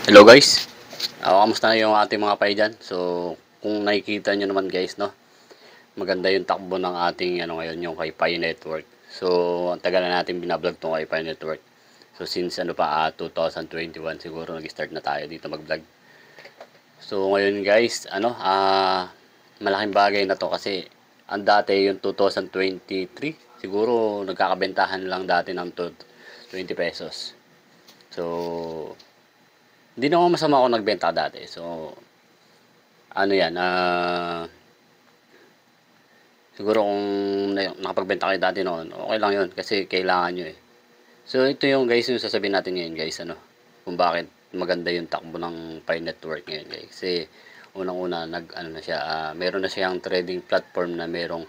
Hello guys, kamusta na yung ating mga pay dyan? So, kung nakikita nyo naman guys, no, maganda yung takbo ng ating ngayon, yung kay Pi Network. So, ang tagal na natin binablog tong kay Pi Network. So, since 2021 siguro nag-start na tayo dito mag-vlog. So, ngayon guys, malaking bagay na to kasi ang dati yung 2023, siguro nagkakabentahan lang dati ng 20 pesos. So, hindi naman masama ako nagbenta dati. So, ano yan, siguro kung nakapagbenta kayo dati noon, okay lang yun kasi kailangan nyo eh. So, ito yung guys yung sasabihin natin ngayon guys, kung bakit maganda yung takbo ng Pi Network ngayon guys. Kasi, unang-una, na siya, meron na siyang trading platform na merong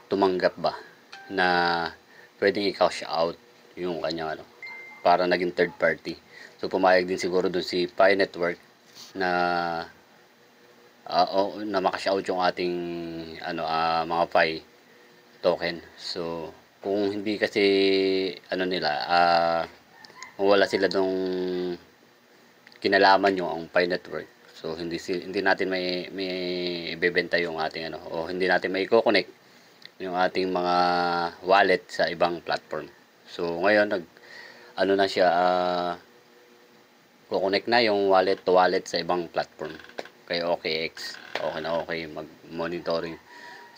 tumanggap ba na pwedeng i-cash out yung kanya para naging third party. So, pumayag din siguro dun si Pi Network na na makash out yung ating mga Pi token. So, kung hindi kasi nila, kung wala sila nung kinalaman yung ang Pi Network. So, hindi natin may ibebenta yung ating o hindi natin may i-connect yung ating mga wallet sa ibang platform. So, ngayon na siya, connect na yung wallet to wallet sa ibang platform kay OKX. Okay na okay mag-monitoring.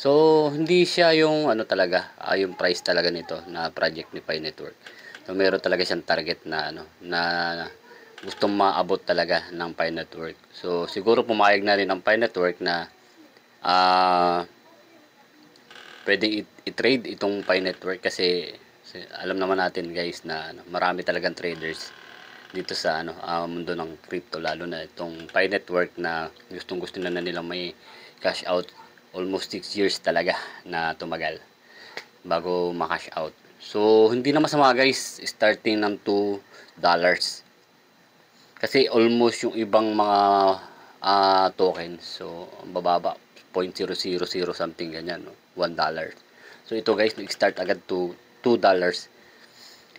So, hindi siya yung talaga, yung price talaga nito na project ni Pi Network. So, meron talaga siyang target na na gustong maabot talaga ng Pi Network. So, siguro pumayag na rin ang Pi Network na uh, pwedeng i-trade itong Pi Network kasi alam naman natin guys na marami talagang traders dito sa mundo ng crypto, lalo na itong Pi Network na gustong-gusto na nilang may cash out. Almost 6 years talaga na tumagal bago ma-cash out. So, hindi na masama guys, starting ng $2. Kasi almost yung ibang mga tokens, so ang bababa, 0.000 something ganyan, no? $1. So, ito guys, nag-start agad to $2.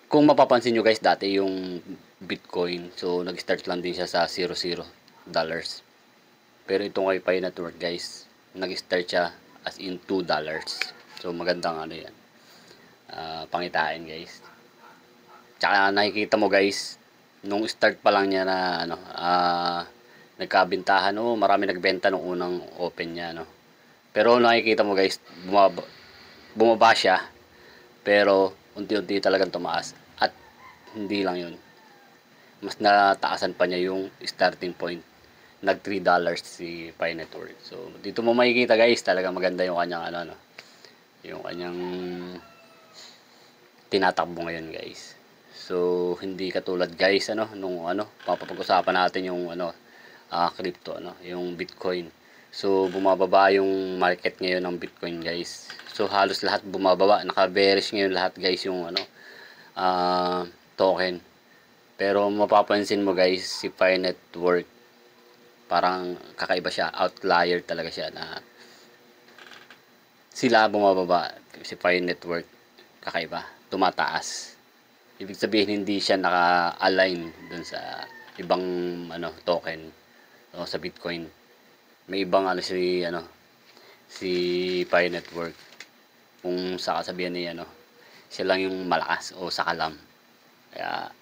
Kung mapapansin nyo guys, dati yung Bitcoin, so nag-start lang din siya sa $0. Pero itong kay Pi Network guys, nag-start siya as in $2. So magandang yan, pangitain guys. Tsaka nakikita mo guys, nung start pa lang niya na nagkabentahan, marami nagbenta nung unang open niya, Pero nakikita mo guys, bumaba siya, pero unti-unti talagang tumaas. At hindi lang yun, mas nataasan pa niya yung starting point. Nag $3 si Pi Network. So, dito mo makikita guys, talaga maganda yung kanyang yung kanyang tinatakbo ngayon guys. So, hindi katulad guys, nung papapag-usapan natin yung crypto, yung Bitcoin. So, bumababa yung market ngayon ng Bitcoin guys. So, halos lahat bumababa. Naka-bearish ngayon lahat guys yung token. Pero mapapansin mo guys, si Pi Network parang kakaiba siya, outlier talaga siya na sila bumababa, si Pi Network kakaiba, tumataas. Ibig sabihin hindi siya naka-align dun sa ibang token o sa Bitcoin. May ibang si Pi Network. Kung sa kasabihan ni siya lang yung malakas o sakalam. Kaya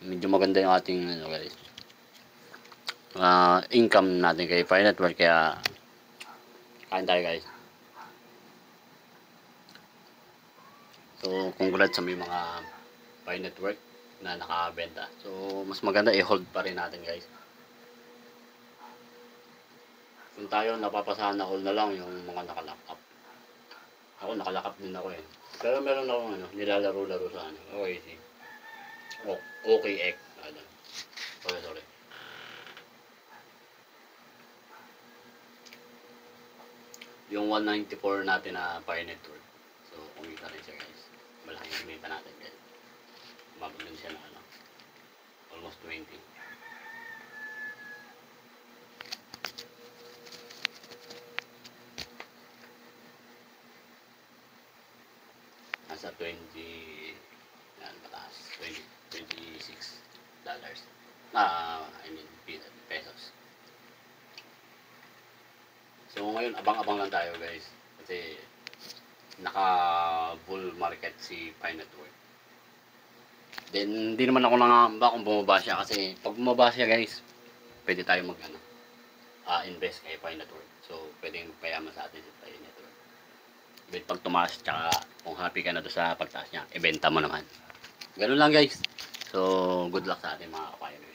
medyo maganda yung ating guys, income natin kay Pi Network, kaya kain tayo guys. So, congrats sa may mga Pi Network na nakabenta. So, mas maganda i-hold pa rin natin guys. Kung tayo napapasahan na all na lang yung mga nakalock up. Ako nakalock up din ako eh. Pero meron akong nilalaro-laro sa OKC. OKX. Sorry. Yung 194 natin na Pi Network. So, kumita rin siya guys. Malaki yung kumita natin guys. Umabot din siya na almost 20. Nasa 20, yan, pataas. $26. I mean, pesos. So ngayon, abang-abang lang tayo guys. Kasi naka-bull market si Pi Network. Then, hindi naman ako nangangamba kung bumaba siya kasi pag bumaba siya guys, pwede tayo invest kay Pi Network. So, pwede magpayaman sa atin si Pi Network. Then, pag tumaas, tsaka kung happy ka na doon sa pagtaas niya, ibenta mo naman. Ganun lang guys. So, good luck sa ating mga kapayos.